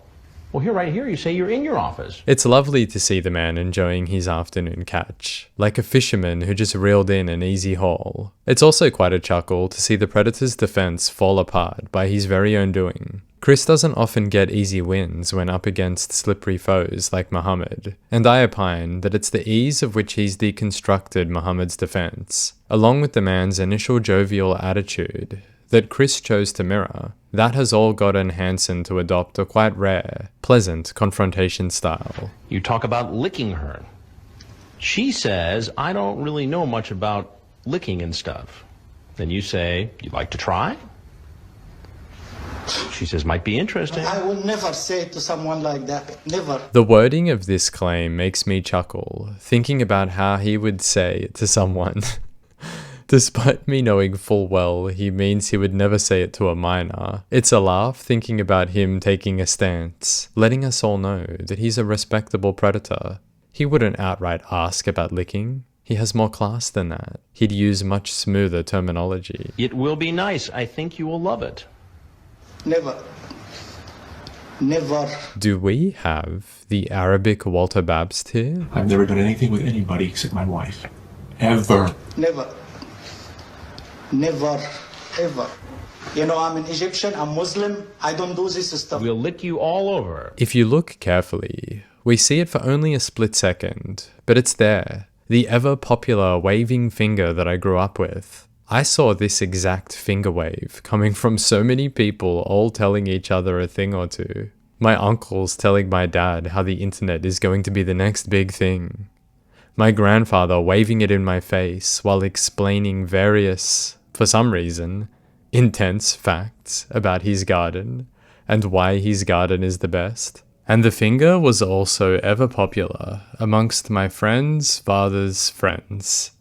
well here, right here, you say you're in your office. It's lovely to see the man enjoying his afternoon catch, like a fisherman who just reeled in an easy haul. It's also quite a chuckle to see the predator's defense fall apart by his very own doing. Chris doesn't often get easy wins when up against slippery foes like Mohamad, and I opine that it's the ease of which he's deconstructed Mohamad's defense, along with the man's initial jovial attitude, that Chris chose to mirror, that has all gotten Hansen to adopt a quite rare, pleasant confrontation style. You talk about licking her. She says, I don't really know much about licking and stuff. Then you say, you'd like to try? She says, might be interesting. I will never say it to someone like that. Never. The wording of this claim makes me chuckle, thinking about how he would say it to someone. Despite me knowing full well he means he would never say it to a minor, it's a laugh thinking about him taking a stance, letting us all know that he's a respectable predator. He wouldn't outright ask about licking. He has more class than that. He'd use much smoother terminology. It will be nice. I think you will love it. Never. Never. Do we have the Arabic Walter Babst here? I've never done anything with anybody except my wife. Ever. Never. Never. Ever. You know, I'm an Egyptian, I'm Muslim, I don't do this stuff. We'll lick you all over. If you look carefully, we see it for only a split second, but it's there. The ever popular waving finger that I grew up with. I saw this exact finger wave coming from so many people all telling each other a thing or two. My uncles telling my dad how the internet is going to be the next big thing. My grandfather waving it in my face while explaining various, for some reason, intense facts about his garden and why his garden is the best. And the finger was also ever popular amongst my friends' fathers' friends.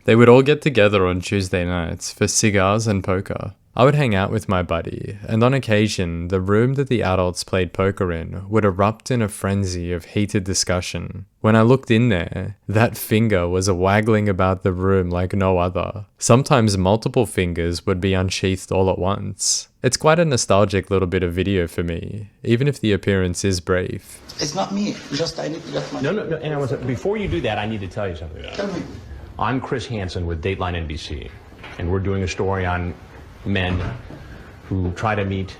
They would all get together on Tuesday nights for cigars and poker. I would hang out with my buddy, and on occasion, the room that the adults played poker in would erupt in a frenzy of heated discussion. When I looked in there, that finger was waggling about the room like no other. Sometimes multiple fingers would be unsheathed all at once. It's quite a nostalgic little bit of video for me, even if the appearance is brief. It's not me, just I need to get my... No, and before you do that, I need to tell you something. Tell me. I'm Chris Hansen with Dateline NBC, and we're doing a story on men who try to meet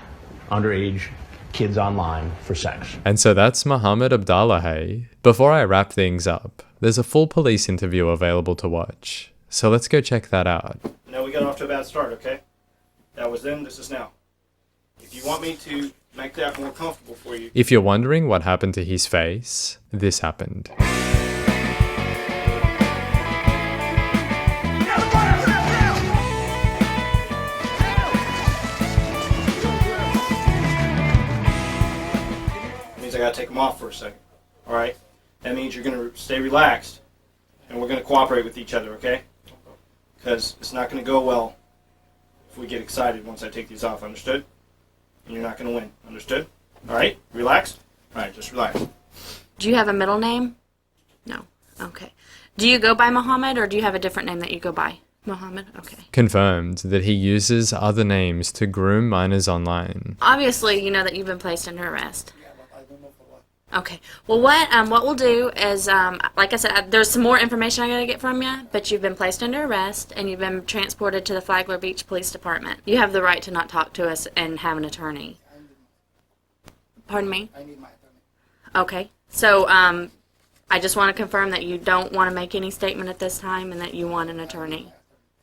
underage kids online for sex. And so that's Mohamad Abdalla, hey? Before I wrap things up, there's a full police interview available to watch. So let's go check that out. No, we got off to a bad start, okay? That was then, this is now. If you want me to make that more comfortable for you... If you're wondering what happened to his face, this happened. I gotta take them off for a second. Alright? That means you're gonna stay relaxed and we're gonna cooperate with each other, okay? Because it's not gonna go well if we get excited once I take these off, understood? And you're not gonna win, understood? Alright? Relaxed? Alright, just relax. Do you have a middle name? No. Okay. Do you go by Mohamad or do you have a different name that you go by? Mohamad? Okay. Confirmed that he uses other names to groom minors online. Obviously, you know that you've been placed under arrest. Okay. Well, what we'll do is, like I said, there's some more information I gotta get from you, but you've been placed under arrest and you've been transported to the Flagler Beach Police Department. You have the right to not talk to us and have an attorney. Pardon me? I need my attorney. Okay. So, I just want to confirm that you don't want to make any statement at this time and that you want an attorney.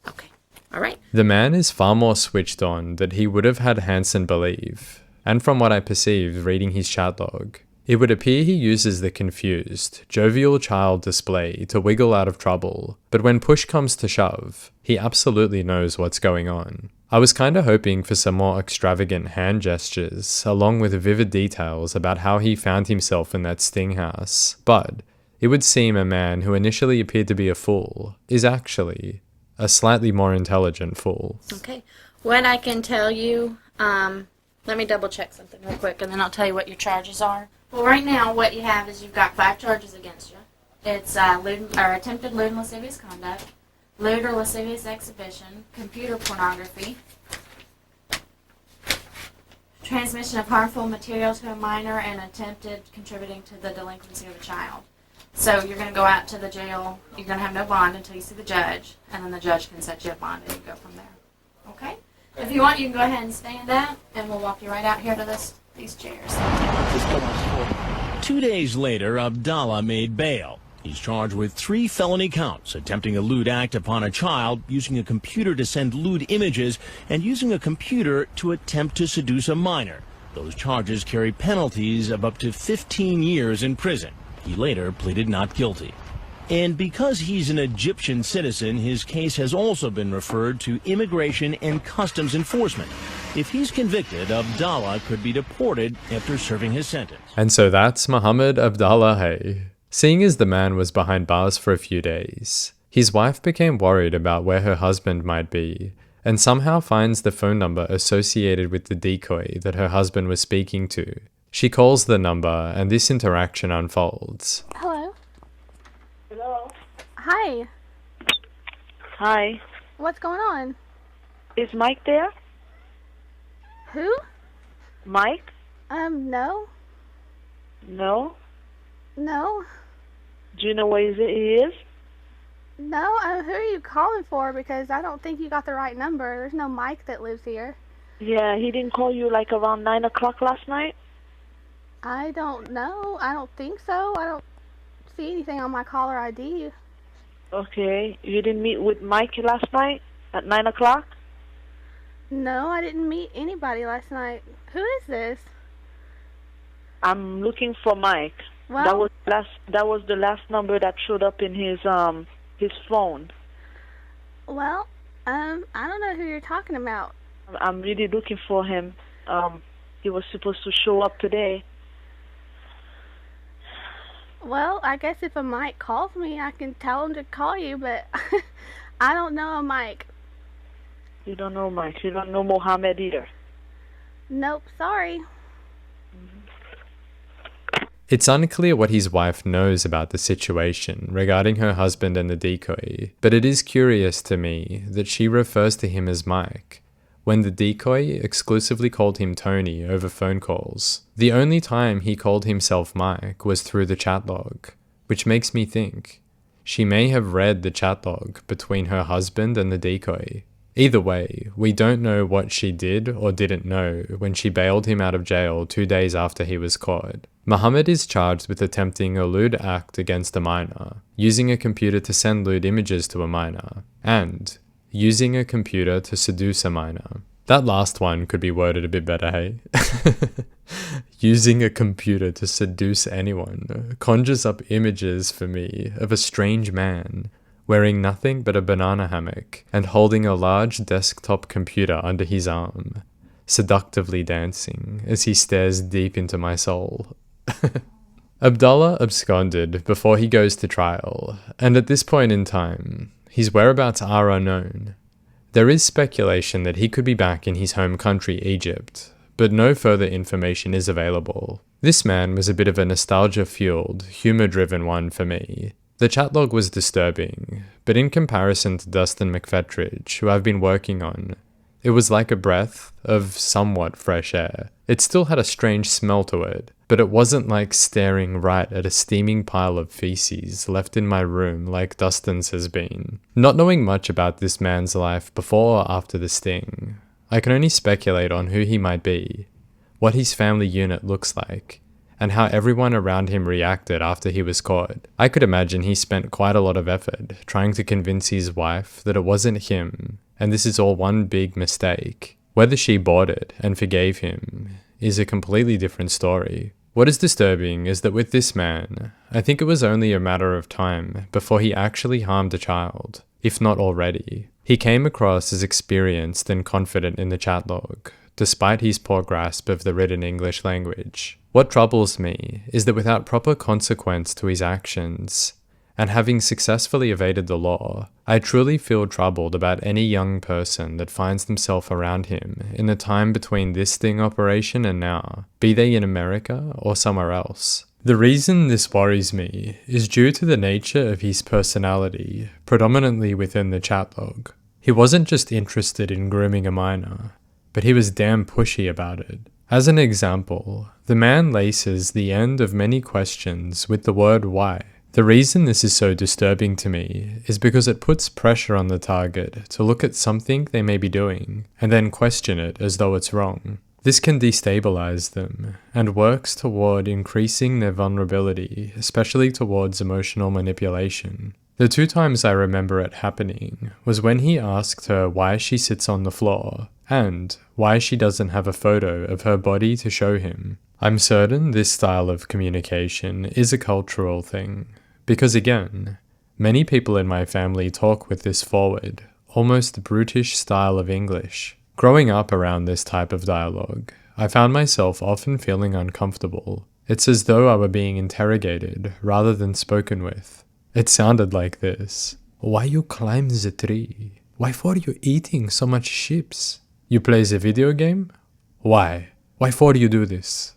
Okay. All right. The man is far more switched on than he would have had Hansen believe. And from what I perceived reading his chat log, it would appear he uses the confused, jovial child display to wiggle out of trouble, but when push comes to shove, he absolutely knows what's going on. I was kinda hoping for some more extravagant hand gestures, along with vivid details about how he found himself in that sting house, but it would seem a man who initially appeared to be a fool is actually a slightly more intelligent fool. Okay. What I can tell you, let me double check something real quick and then I'll tell you what your charges are. Well, right now, what you have is you've got 5 charges against you. It's attempted lewd and lascivious conduct, lewd or lascivious exhibition, computer pornography, transmission of harmful material to a minor, and attempted contributing to the delinquency of a child. So you're going to go out to the jail. You're going to have no bond until you see the judge, and then the judge can set you a bond, and you go from there. Okay? If you want, you can go ahead and stand up, and we'll walk you right out here to these chairs. 2 days later, Abdalla made bail. He's charged with 3 felony counts, attempting a lewd act upon a child, using a computer to send lewd images, and using a computer to attempt to seduce a minor. Those charges carry penalties of up to 15 years in prison. He later pleaded not guilty. And because he's an Egyptian citizen, his case has also been referred to Immigration and Customs Enforcement. If he's convicted, Abdalla could be deported after serving his sentence. And so that's Mohamad Abdalla, hey. Seeing as the man was behind bars for a few days, his wife became worried about where her husband might be, and somehow finds the phone number associated with the decoy that her husband was speaking to. She calls the number, and this interaction unfolds. Hello? Hello? Hi. Hi. What's going on? Is Mike there? Who? Mike? No. No? No. Do you know where he is? No, who are you calling for? Because I don't think you got the right number. There's no Mike that lives here. Yeah, he didn't call you like around 9 o'clock last night? I don't know. I don't think so. I don't see anything on my caller ID. Okay. You didn't meet with Mike last night at 9 o'clock? No, I didn't meet anybody last night. Who is this? I'm looking for Mike. Well, that was the last number that showed up in his phone. Well, I don't know who you're talking about. I'm really looking for him. He was supposed to show up today. Well, I guess if a Mike calls me, I can tell him to call you, but I don't know a Mike. You don't know Mike. You don't know Mohamad either. Nope, sorry. It's unclear what his wife knows about the situation regarding her husband and the decoy, but it is curious to me that she refers to him as Mike, when the decoy exclusively called him Tony over phone calls. The only time he called himself Mike was through the chat log, which makes me think she may have read the chat log between her husband and the decoy. Either way, we don't know what she did or didn't know when she bailed him out of jail 2 days after he was caught. Mohamad is charged with attempting a lewd act against a minor, using a computer to send lewd images to a minor, and using a computer to seduce a minor. That last one could be worded a bit better, hey? Using a computer to seduce anyone conjures up images for me of a strange man wearing nothing but a banana hammock and holding a large desktop computer under his arm, seductively dancing as he stares deep into my soul. Abdalla absconded before he goes to trial, and at this point in time, his whereabouts are unknown. There is speculation that he could be back in his home country, Egypt, but no further information is available. This man was a bit of a nostalgia-fueled, humor-driven one for me. The chat log was disturbing, but in comparison to Dustin McFetridge, who I've been working on, it was like a breath of somewhat fresh air. It still had a strange smell to it, but it wasn't like staring right at a steaming pile of feces left in my room like Dustin's has been. Not knowing much about this man's life before or after the sting, I can only speculate on who he might be, what his family unit looks like, and how everyone around him reacted after he was caught. I could imagine he spent quite a lot of effort trying to convince his wife that it wasn't him, and this is all one big mistake. Whether she bought it and forgave him is a completely different story. What is disturbing is that with this man, I think it was only a matter of time before he actually harmed a child, if not already. He came across as experienced and confident in the chat log, despite his poor grasp of the written English language. What troubles me is that without proper consequence to his actions, and having successfully evaded the law, I truly feel troubled about any young person that finds themselves around him in the time between this sting operation and now, be they in America or somewhere else. The reason this worries me is due to the nature of his personality, predominantly within the chat log. He wasn't just interested in grooming a minor, but he was damn pushy about it. As an example, the man laces the end of many questions with the word why. The reason this is so disturbing to me is because it puts pressure on the target to look at something they may be doing and then question it as though it's wrong. This can destabilize them and works toward increasing their vulnerability, especially towards emotional manipulation. The 2 times I remember it happening was when he asked her why she sits on the floor and why she doesn't have a photo of her body to show him. I'm certain this style of communication is a cultural thing, because again, many people in my family talk with this forward, almost brutish style of English. Growing up around this type of dialogue, I found myself often feeling uncomfortable. It's as though I were being interrogated rather than spoken with. It sounded like this. Why you climb the tree? Why for you eating so much chips? You play the video game? Why? Why for you do this?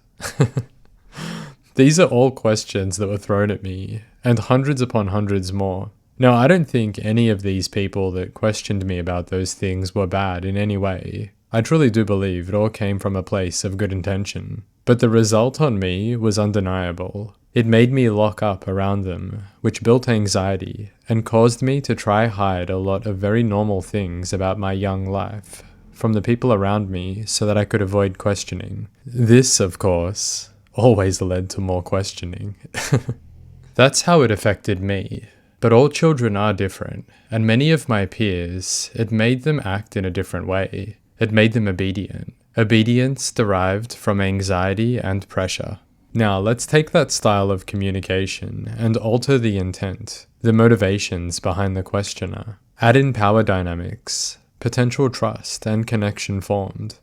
These are all questions that were thrown at me, and hundreds upon hundreds more. Now, I don't think any of these people that questioned me about those things were bad in any way. I truly do believe it all came from a place of good intention. But the result on me was undeniable. It made me lock up around them, which built anxiety and caused me to try hide a lot of very normal things about my young life from the people around me so that I could avoid questioning. This, of course, always led to more questioning. That's how it affected me. But all children are different, and many of my peers, it made them act in a different way. It made them obedient. Obedience derived from anxiety and pressure. Now, let's take that style of communication and alter the intent, the motivations behind the questioner. Add in power dynamics, potential trust and connection formed.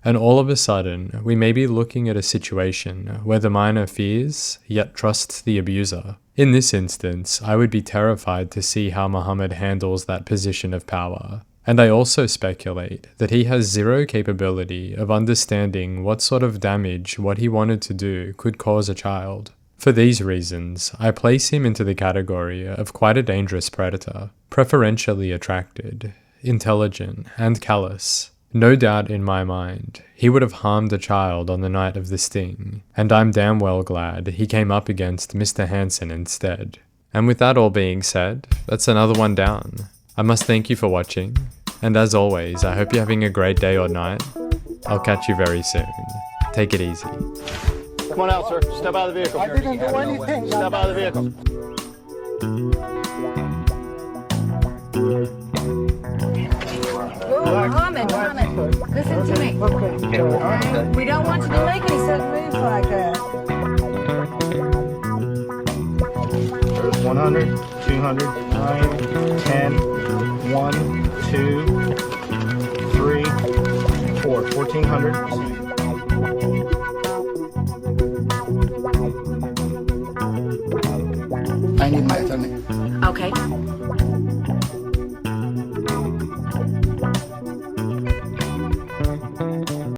And all of a sudden, we may be looking at a situation where the minor fears, yet trusts the abuser. In this instance, I would be terrified to see how Mohamad handles that position of power. And I also speculate that he has zero capability of understanding what sort of damage what he wanted to do could cause a child. For these reasons, I place him into the category of quite a dangerous predator, preferentially attracted, intelligent, and callous. No doubt in my mind, he would have harmed a child on the night of the sting, and I'm damn well glad he came up against Mr. Hansen instead. And with that all being said, that's another one down. I must thank you for watching, and as always, I hope you're having a great day or night. I'll catch you very soon. Take it easy. Come on out, sir. Step out of the vehicle. I didn't do anything. Step out of the vehicle. Mohamad, listen to me. Okay. We don't want you to make any sudden moves like that. There's 100, 200, 9, 10, 1, 2, 3, 4, 1,400. I need my attorney. Okay.